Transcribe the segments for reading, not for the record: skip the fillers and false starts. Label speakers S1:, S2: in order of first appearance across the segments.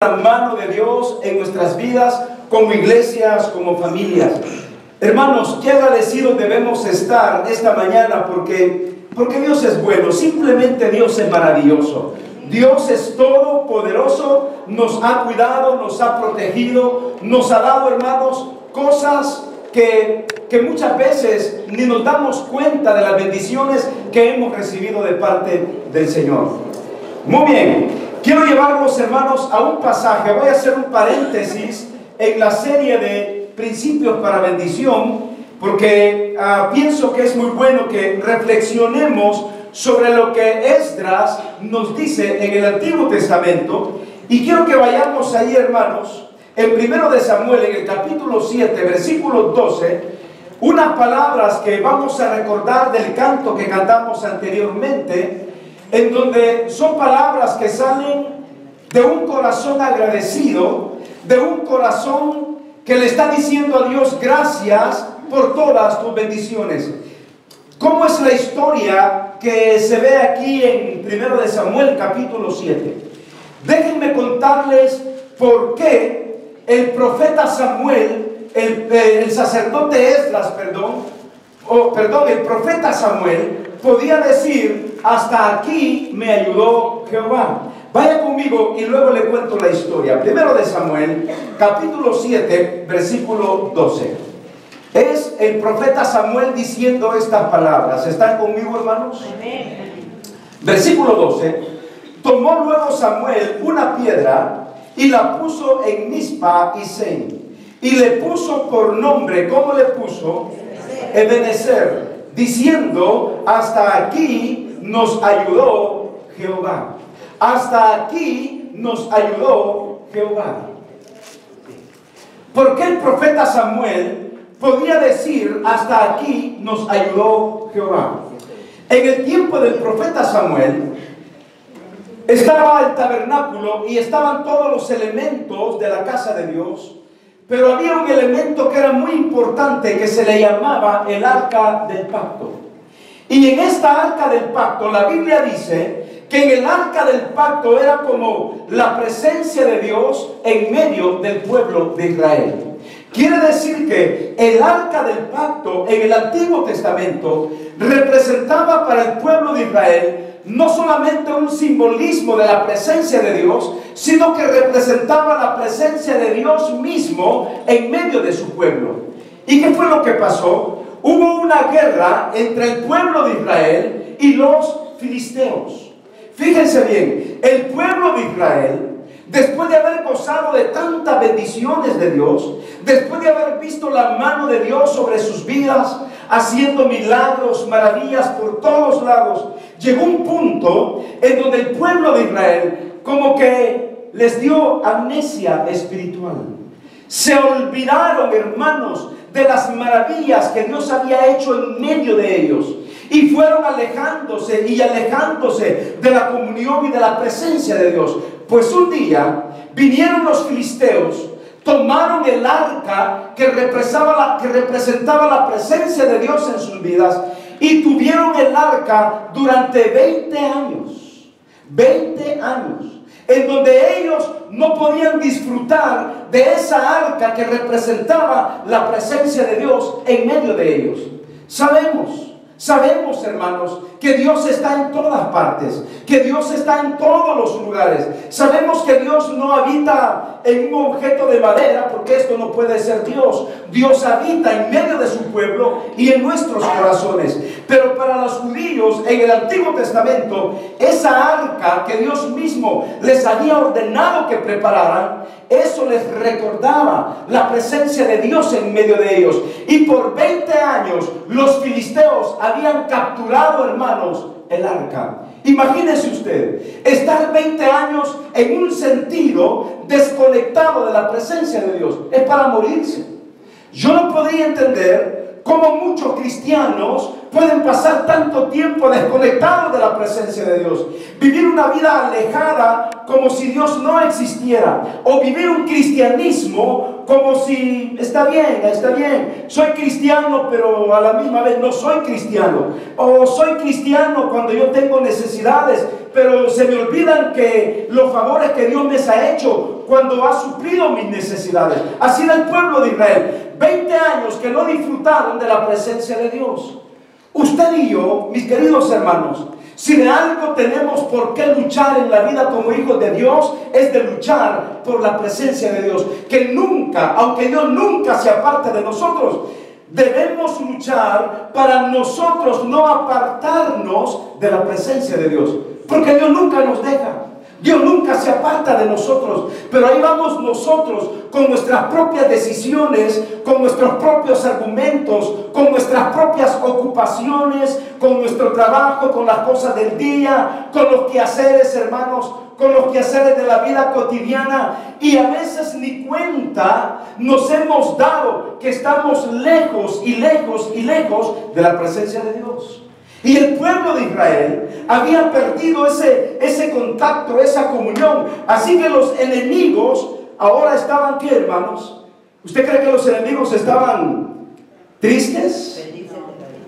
S1: La mano de Dios en nuestras vidas, como iglesias, como familias. Hermanos, qué agradecidos debemos estar esta mañana porque Dios es bueno, simplemente Dios es maravilloso. Dios es todopoderoso, nos ha cuidado, nos ha protegido, nos ha dado, hermanos, cosas que muchas veces ni nos damos cuenta de las bendiciones que hemos recibido de parte del Señor. Muy bien. Quiero llevarlos, hermanos, a un pasaje. Voy a hacer un paréntesis en la serie de principios para bendición, porque pienso que es muy bueno que reflexionemos sobre lo que Esdras nos dice en el Antiguo Testamento. Y quiero que vayamos ahí, hermanos, en 1 de Samuel, en el capítulo 7, versículo 12, unas palabras que vamos a recordar del canto que cantamos anteriormente, en donde son palabras que salen de un corazón agradecido, de un corazón que le está diciendo a Dios gracias por todas tus bendiciones. ¿Cómo es la historia que se ve aquí en 1 de Samuel capítulo 7? Déjenme contarles por qué el profeta Samuel, el sacerdote Esdras, el profeta Samuel podía decir: hasta aquí me ayudó Jehová. Vaya conmigo y luego le cuento la historia. 1 de Samuel, capítulo 7, versículo 12. Es el profeta Samuel diciendo estas palabras. ¿Están conmigo, hermanos? Amén. Versículo 12. Tomó luego Samuel una piedra y la puso en Mizpa y Sen, y le puso por nombre. ¿Cómo le puso? Ebenezer, diciendo: hasta aquí nos ayudó Jehová. Hasta aquí nos ayudó Jehová. ¿Por qué el profeta Samuel podía decir: hasta aquí nos ayudó Jehová? En el tiempo del profeta Samuel estaba el tabernáculo y estaban todos los elementos de la casa de Dios. Pero había un elemento que era muy importante, que se le llamaba el arca del pacto. Y en esta arca del pacto, la Biblia dice que en el arca del pacto era como la presencia de Dios en medio del pueblo de Israel. Quiere decir que el arca del pacto en el Antiguo Testamento representaba para el pueblo de Israel no solamente un simbolismo de la presencia de Dios, sino que representaba la presencia de Dios mismo en medio de su pueblo. ¿Y qué fue lo que pasó? Hubo una guerra entre el pueblo de Israel y los filisteos. Fíjense bien, el pueblo de Israel, después de haber gozado de tantas bendiciones de Dios, después de haber visto la mano de Dios sobre sus vidas, haciendo milagros, maravillas por todos lados, llegó un punto en donde el pueblo de Israel como que les dio amnesia espiritual. Se olvidaron, hermanos, de las maravillas que Dios había hecho en medio de ellos, y fueron alejándose de la comunión y de la presencia de Dios. Pues un día vinieron los filisteos, tomaron el arca que representaba la presencia de Dios en sus vidas, y tuvieron el arca durante 20 años. 20 años. En donde ellos no podían disfrutar de esa arca que representaba la presencia de Dios en medio de ellos. Sabemos, hermanos, que Dios está en todas partes, que Dios está en todos los lugares. Sabemos que Dios no habita en un objeto de madera, porque esto no puede ser Dios. Dios habita en medio de su pueblo y en nuestros corazones. Pero para los judíos en el Antiguo Testamento, esa arca que Dios mismo les había ordenado que prepararan, eso les recordaba la presencia de Dios en medio de ellos. Y por 20 años los filisteos habían capturado, hermanos, el arca. Imagínese usted, estar 20 años en un sentido desconectado de la presencia de Dios. Es para morirse. Yo no podría entender cómo muchos cristianos pueden pasar tanto tiempo desconectados de la presencia de Dios, vivir una vida alejada como si Dios no existiera, o vivir un cristianismo como si está bien, soy cristiano, pero a la misma vez no soy cristiano. O soy cristiano cuando yo tengo necesidades, pero se me olvidan que los favores que Dios les ha hecho cuando ha suplido mis necesidades. Así era el pueblo de Israel. 20 años que no disfrutaron de la presencia de Dios. Usted y yo, mis queridos hermanos, si de algo tenemos por qué luchar en la vida como hijos de Dios, es de luchar por la presencia de Dios. Que nunca, aunque Dios nunca se aparte de nosotros, debemos luchar para nosotros no apartarnos de la presencia de Dios. Porque Dios nunca nos deja. Dios nunca se aparta de nosotros, pero ahí vamos nosotros con nuestras propias decisiones, con nuestros propios argumentos, con nuestras propias ocupaciones, con nuestro trabajo, con las cosas del día, con los quehaceres, hermanos, con los quehaceres de la vida cotidiana, y a veces ni cuenta nos hemos dado que estamos lejos y lejos y lejos de la presencia de Dios. Y el pueblo de Israel había perdido ese contacto, esa comunión. Así que los enemigos ahora estaban, ¿qué, hermanos? ¿Usted cree que los enemigos estaban tristes?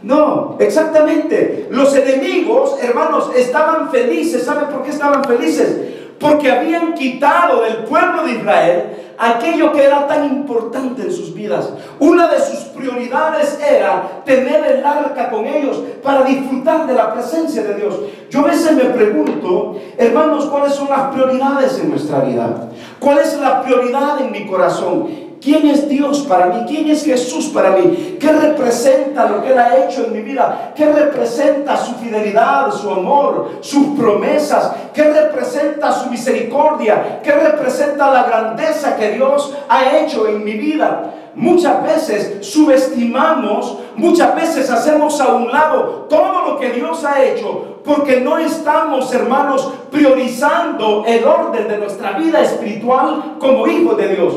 S1: No, exactamente. Los enemigos, hermanos, estaban felices. ¿Saben por qué estaban felices? Porque habían quitado del pueblo de Israel aquello que era tan importante en sus vidas. Una de sus prioridades era tener el arca con ellos para disfrutar de la presencia de Dios. Yo a veces me pregunto, hermanos, ¿cuáles son las prioridades en nuestra vida? ¿Cuál es la prioridad en mi corazón? ¿Quién es Dios para mí? ¿Quién es Jesús para mí? ¿Qué representa lo que Él ha hecho en mi vida? ¿Qué representa su fidelidad, su amor, sus promesas? ¿Qué representa su misericordia? ¿Qué representa la grandeza que Dios ha hecho en mi vida? Muchas veces subestimamos, muchas veces hacemos a un lado todo lo que Dios ha hecho, porque no estamos, hermanos, priorizando el orden de nuestra vida espiritual como hijos de Dios.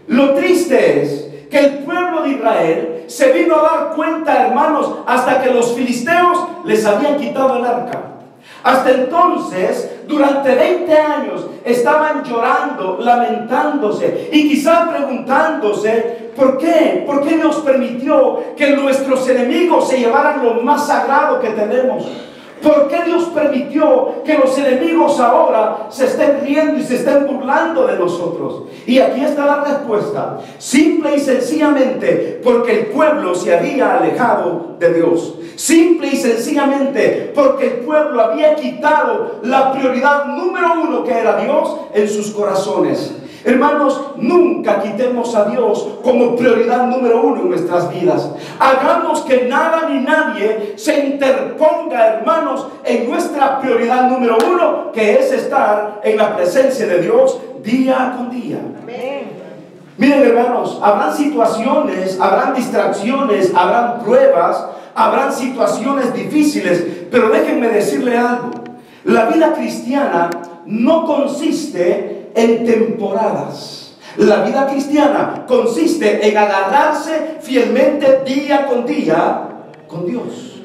S1: Lo triste es que el pueblo de Israel se vino a dar cuenta, hermanos, hasta que los filisteos les habían quitado el arca. Hasta entonces, durante 20 años, estaban llorando, lamentándose y quizás preguntándose, ¿por qué? ¿Por qué Dios permitió que nuestros enemigos se llevaran lo más sagrado que tenemos? ¿Por qué Dios permitió que los enemigos ahora se estén riendo y se estén burlando de nosotros? Y aquí está la respuesta. Simple y sencillamente porque el pueblo se había alejado de Dios. Simple y sencillamente porque el pueblo había quitado la prioridad número uno, que era Dios, en sus corazones. Hermanos, nunca quitemos a Dios como prioridad número uno en nuestras vidas. Hagamos que nada ni nadie se interponga, hermanos, en nuestra prioridad número uno, que es estar en la presencia de Dios día con día. Amén. Miren, hermanos, habrán situaciones, habrán distracciones, habrán pruebas, habrán situaciones difíciles, pero déjenme decirle algo. La vida cristiana no consiste en temporadas. La vida cristiana consiste en agarrarse fielmente día con Dios.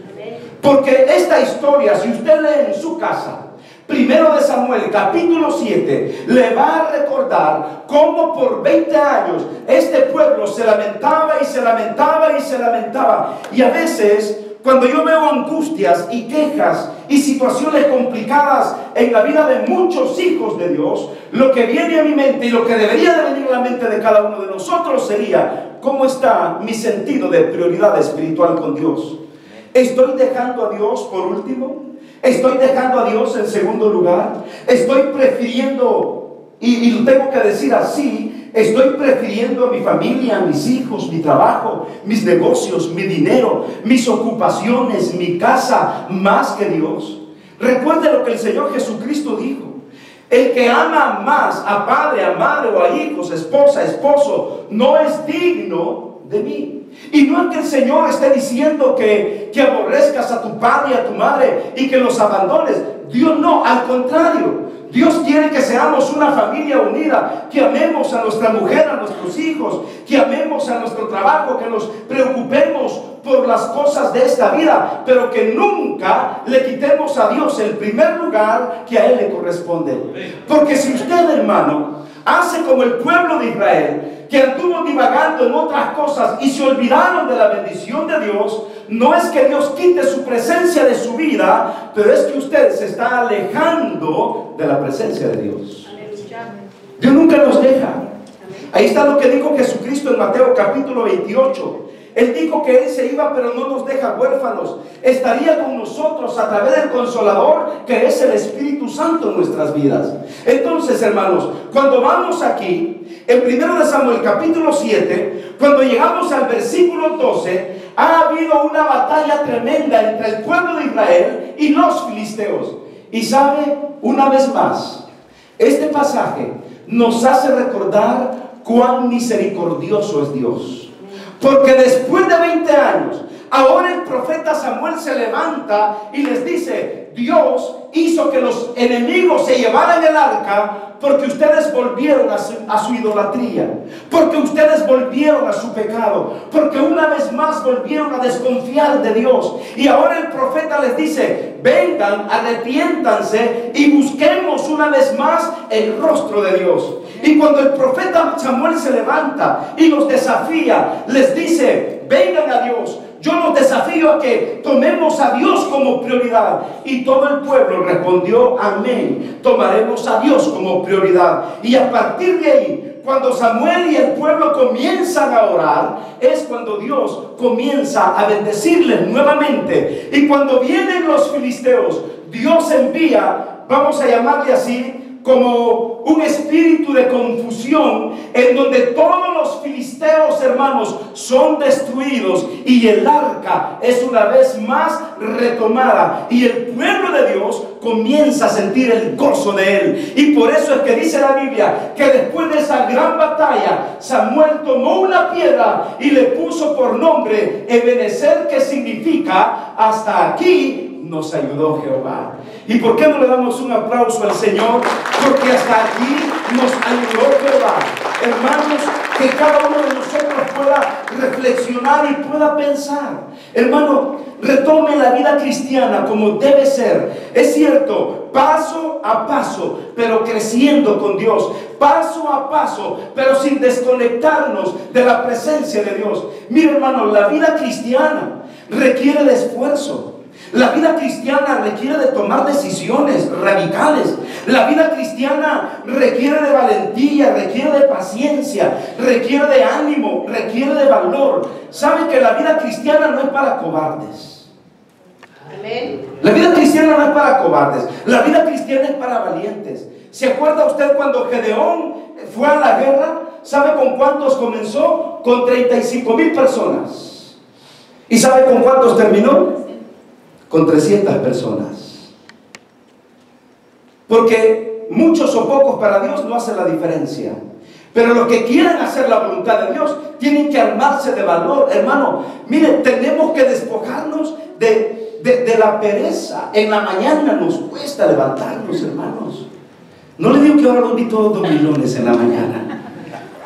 S1: Porque esta historia, si usted lee en su casa, 1 de Samuel, capítulo 7, le va a recordar cómo por 20 años este pueblo se lamentaba y se lamentaba y se lamentaba. Y a veces, cuando yo veo angustias y quejas y situaciones complicadas en la vida de muchos hijos de Dios, lo que viene a mi mente y lo que debería de venir a la mente de cada uno de nosotros sería: ¿cómo está mi sentido de prioridad espiritual con Dios? ¿Estoy dejando a Dios por último? ¿Estoy dejando a Dios en segundo lugar? ¿Estoy prefiriendo, y lo tengo que decir así, estoy prefiriendo a mi familia, a mis hijos, mi trabajo, mis negocios, mi dinero, mis ocupaciones, mi casa, más que Dios? Recuerde lo que el Señor Jesucristo dijo: el que ama más a padre, a madre o a hijos, esposa, esposo, no es digno de mí. Y no es que el Señor esté diciendo que aborrezcas a tu padre y a tu madre y que los abandones. Dios no, al contrario. Dios quiere que seamos una familia unida, que amemos a nuestra mujer, a nuestros hijos, que amemos a nuestro trabajo, que nos preocupemos por las cosas de esta vida, pero que nunca le quitemos a Dios el primer lugar que a Él le corresponde. Porque si usted, hermano, hace como el pueblo de Israel, que anduvo divagando en otras cosas y se olvidaron de la bendición de Dios. No es que Dios quite su presencia de su vida, pero es que usted se está alejando de la presencia de Dios. Dios nunca nos deja. Ahí está lo que dijo Jesucristo en Mateo capítulo 28. Él dijo que Él se iba, pero no nos deja huérfanos. Estaría con nosotros a través del Consolador, que es el Espíritu Santo en nuestras vidas. Entonces, hermanos, cuando vamos aquí, en 1 Samuel capítulo 7, cuando llegamos al versículo 12, ha habido una batalla tremenda entre el pueblo de Israel y los filisteos. Y sabe, una vez más, este pasaje nos hace recordar cuán misericordioso es Dios. Porque después de 20 años, ahora el profeta Samuel se levanta y les dice: Dios hizo que los enemigos se llevaran el arca porque ustedes volvieron a su idolatría, porque ustedes volvieron a su pecado, porque una vez más volvieron a desconfiar de Dios. Y ahora el profeta les dice: vengan, arrepiéntanse y busquemos una vez más el rostro de Dios. Y cuando el profeta Samuel se levanta y los desafía, les dice: vengan a Dios. Yo los desafío a que tomemos a Dios como prioridad. Y todo el pueblo respondió: amén. Tomaremos a Dios como prioridad. Y a partir de ahí, cuando Samuel y el pueblo comienzan a orar, es cuando Dios comienza a bendecirles nuevamente. Y cuando vienen los filisteos, Dios envía, vamos a llamarle así, como un espíritu de confusión, en donde todos los filisteos, hermanos, son destruidos y el arca es una vez más retomada, y el pueblo de Dios comienza a sentir el gozo de Él. Y por eso es que dice la Biblia que después de esa gran batalla, Samuel tomó una piedra y le puso por nombre Ebenezer, que significa: hasta aquí nos ayudó Jehová. ¿Y por qué no le damos un aplauso al Señor? Porque hasta aquí nos ayudó Jehová. Hermanos, que cada uno de nosotros pueda reflexionar y pueda pensar. Hermano, retome la vida cristiana como debe ser. Es cierto, paso a paso, pero creciendo con Dios. Paso a paso, pero sin desconectarnos de la presencia de Dios. Mire, hermano, la vida cristiana requiere de esfuerzo. La vida cristiana requiere de tomar decisiones radicales. La vida cristiana requiere de valentía, requiere de paciencia, requiere de ánimo, requiere de valor. ¿Saben que la vida cristiana no es para cobardes? Amén. La vida cristiana no es para cobardes. La vida cristiana es para valientes. ¿Se acuerda usted cuando Gedeón fue a la guerra? ¿Sabe con cuántos comenzó? Con 35,000 personas. ¿Y sabe con cuántos terminó? Con 300 personas. Porque muchos o pocos para Dios no hacen la diferencia. Pero los que quieren hacer la voluntad de Dios tienen que armarse de valor. Hermano, mire, tenemos que despojarnos de la pereza. En la mañana nos cuesta levantarnos, hermanos. No le digo que ahora los vi todos dormilones en la mañana.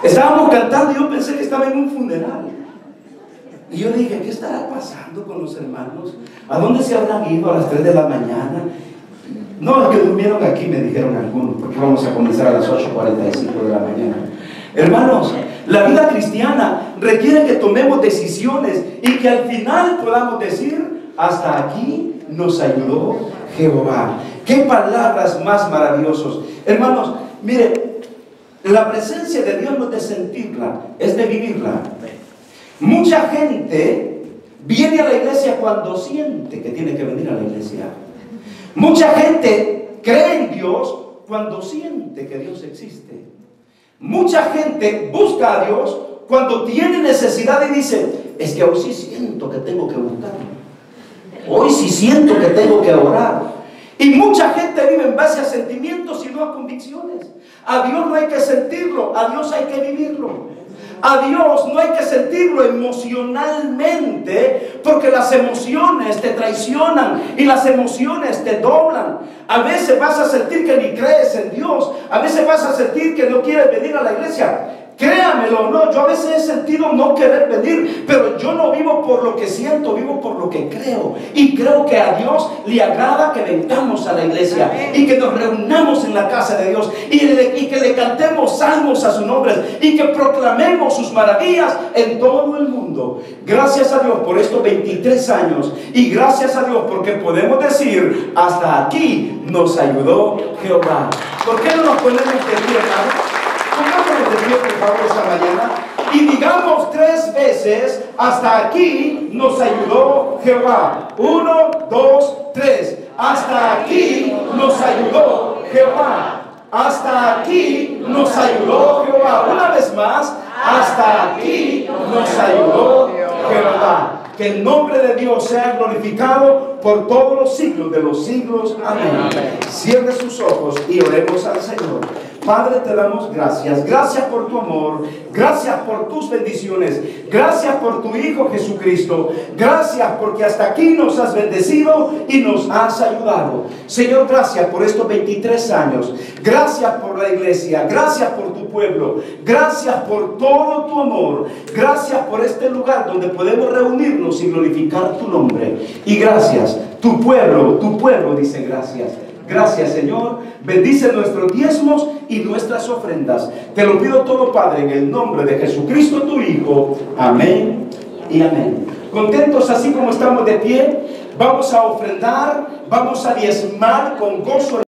S1: Estábamos cantando y yo pensé que estaba en un funeral. Y yo dije: ¿qué estará pasando con los hermanos? ¿A dónde se habrán ido a las 3 de la mañana? No, los que durmieron aquí, me dijeron algunos, porque vamos a comenzar a las 8:45 de la mañana. Hermanos, la vida cristiana requiere que tomemos decisiones y que al final podamos decir: hasta aquí nos ayudó Jehová. ¡Qué palabras más maravillosas! Hermanos, mire, la presencia de Dios no es de sentirla, es de vivirla. Mucha gente viene a la iglesia cuando siente que tiene que venir a la iglesia. Mucha gente cree en Dios cuando siente que Dios existe. Mucha gente busca a Dios cuando tiene necesidad y dice: es que hoy sí siento que tengo que buscar. Hoy sí siento que tengo que orar. Y mucha gente vive en base a sentimientos y no a convicciones. A Dios no hay que sentirlo, a Dios hay que vivirlo. A Dios no hay que sentirlo emocionalmente, porque las emociones te traicionan y las emociones te doblan. A veces vas a sentir que ni crees en Dios, a veces vas a sentir que no quieres venir a la iglesia. Créamelo, no, yo a veces he sentido no querer venir, pero yo no vivo por lo que siento, vivo por lo que creo. Y creo que a Dios le agrada que vengamos a la iglesia y que nos reunamos en la casa de Dios y que le cantemos salmos a su nombre y que proclamemos sus maravillas en todo el mundo. Gracias a Dios por estos 23 años y gracias a Dios porque podemos decir, hasta aquí nos ayudó Jehová. ¿Por qué no nos ponemos de pie, hermano? Pongámonos de pie, por favor, esta mañana y digamos 3 veces, hasta aquí nos ayudó Jehová. 1, 2, 3. Hasta aquí nos ayudó Jehová. Hasta aquí nos ayudó Jehová. Una vez más, hasta aquí nos ayudó Jehová. Que el nombre de Dios sea glorificado por todos los siglos de los siglos. Amén. Cierre sus ojos y oremos al Señor. Padre, te damos gracias. Gracias por tu amor. Gracias por tus bendiciones. Gracias por tu Hijo Jesucristo. Gracias porque hasta aquí nos has bendecido y nos has ayudado. Señor, gracias por estos 23 años. Gracias por la iglesia. Gracias por tu pueblo. Gracias por todo tu amor. Gracias por este lugar donde podemos reunirnos y glorificar tu nombre. Y gracias, tu pueblo dice gracias. Gracias, Señor. Bendice nuestros diezmos y nuestras ofrendas. Te lo pido todo, Padre, en el nombre de Jesucristo, tu Hijo. Amén y amén. Contentos así como estamos de pie, vamos a ofrendar, vamos a diezmar con gozo.